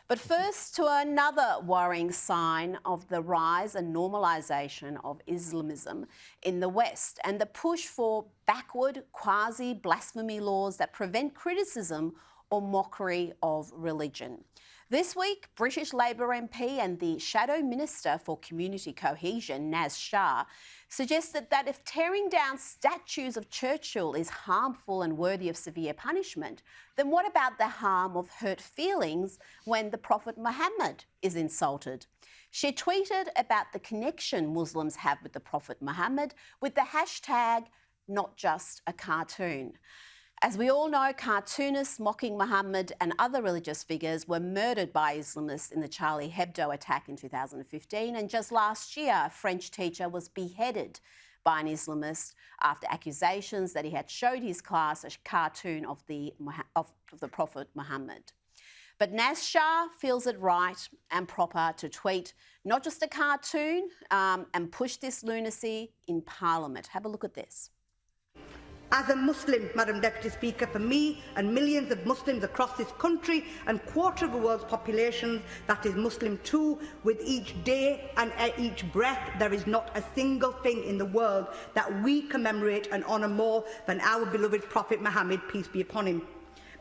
But first, to another worrying sign of the rise and normalisation of Islamism in the West and the push for backward quasi blasphemy laws that prevent criticism or mockery of religion. This week, British Labour MP and the Shadow Minister for Community Cohesion, Naz Shah, suggested that if tearing down statues of Churchill is harmful and worthy of severe punishment, then what about the harm of hurt feelings when the Prophet Muhammad is insulted? She tweeted about the connection Muslims have with the Prophet Muhammad with the hashtag not just a cartoon. As we all know, cartoonists mocking Muhammad and other religious figures were murdered by Islamists in the Charlie Hebdo attack in 2015, and just last year, a French teacher was beheaded by an Islamist after accusations that he had showed his class a cartoon of the Prophet Muhammad. But Naz Shah feels it right and proper to tweet not just a cartoon and push this lunacy in Parliament. Have a look at this. As a Muslim, Madam Deputy Speaker, for me and millions of Muslims across this country and quarter of the world's population that is Muslim too, with each day and each breath, there is not a single thing in the world that we commemorate and honour more than our beloved Prophet Muhammad, peace be upon him.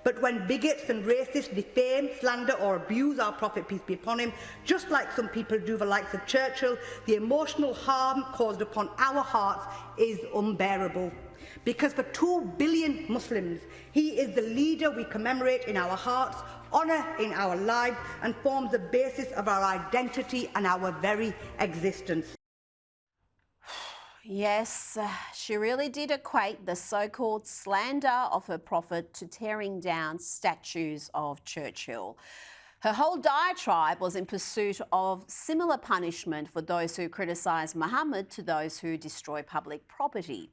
But when bigots and racists defame, slander or abuse our Prophet, peace be upon him, just like some people do the likes of Churchill, the emotional harm caused upon our hearts is unbearable. Because for 2 billion Muslims, he is the leader we commemorate in our hearts, honour in our lives, and forms the basis of our identity and our very existence. Yes, she really did equate the so-called slander of her prophet to tearing down statues of Churchill. Her whole diatribe was in pursuit of similar punishment for those who criticise Muhammad to those who destroy public property.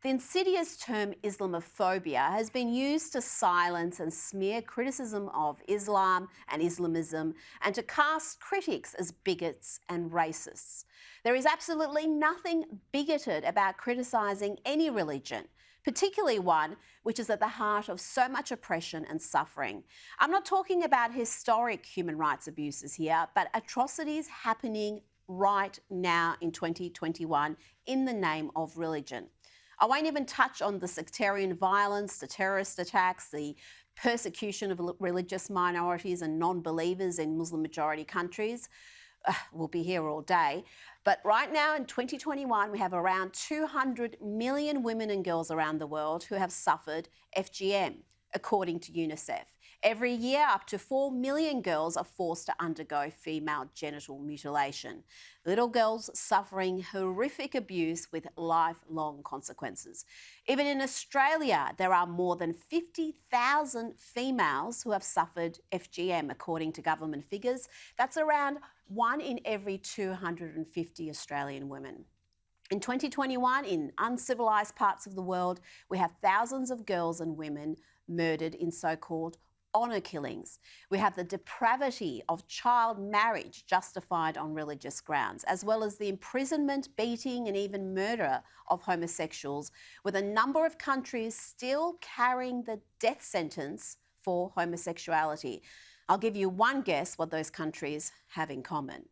The insidious term Islamophobia has been used to silence and smear criticism of Islam and Islamism and to cast critics as bigots and racists. There is absolutely nothing bigoted about criticising any religion, particularly one which is at the heart of so much oppression and suffering. I'm not talking about historic human rights abuses here, but atrocities happening right now in 2021 in the name of religion. I won't even touch on the sectarian violence, the terrorist attacks, the persecution of religious minorities and non-believers in Muslim-majority countries. We'll be here all day. But right now in 2021, we have around 200 million women and girls around the world who have suffered FGM, according to UNICEF. Every year, up to 4 million girls are forced to undergo female genital mutilation. Little girls suffering horrific abuse with lifelong consequences. Even in Australia, there are more than 50,000 females who have suffered FGM, according to government figures. That's around 1 in every 250 Australian women. In 2021, in uncivilised parts of the world, we have thousands of girls and women murdered in so-called honour killings. We have the depravity of child marriage justified on religious grounds, as well as the imprisonment, beating and even murder of homosexuals, with a number of countries still carrying the death sentence for homosexuality. I'll give you one guess what those countries have in common.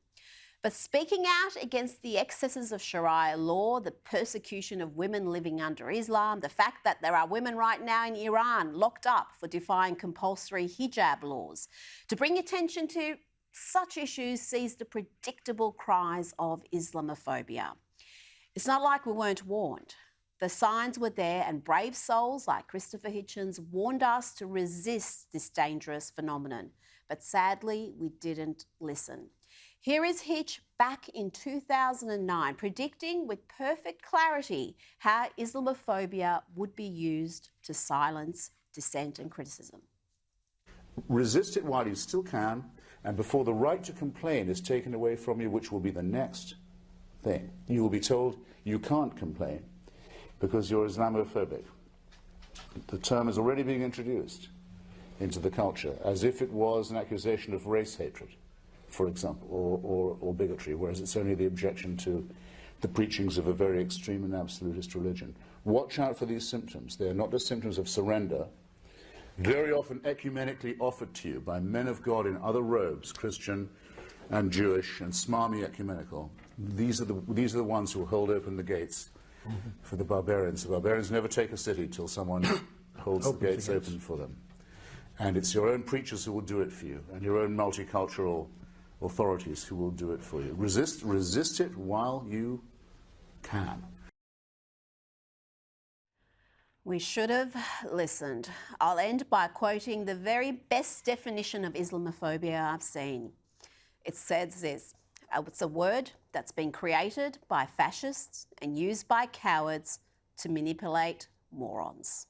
But speaking out against the excesses of Sharia law, the persecution of women living under Islam, the fact that there are women right now in Iran locked up for defying compulsory hijab laws, to bring attention to such issues sees the predictable cries of Islamophobia. It's not like we weren't warned. The signs were there, and brave souls like Christopher Hitchens warned us to resist this dangerous phenomenon. But sadly, we didn't listen. Here is Hitch back in 2009, predicting with perfect clarity how Islamophobia would be used to silence dissent and criticism. Resist it while you still can, and before the right to complain is taken away from you, which will be the next thing. You will be told you can't complain because you're Islamophobic. The term is already being introduced into the culture as if it was an accusation of race hatred, for example, or bigotry, whereas it's only the objection to the preachings of a very extreme and absolutist religion. Watch out for these symptoms. They are not just symptoms of surrender. very often ecumenically offered to you by men of God in other robes, Christian and Jewish and smarmy ecumenical. These are the ones who will hold open the gates for the barbarians. The barbarians never take a city till someone holds the gates open for them. And it's your own preachers who will do it for you, and your own multicultural authorities who will do it for you. Resist it while you can. We should have listened. I'll end by quoting the very best definition of Islamophobia I've seen. It says this: it's a word that's been created by fascists and used by cowards to manipulate morons.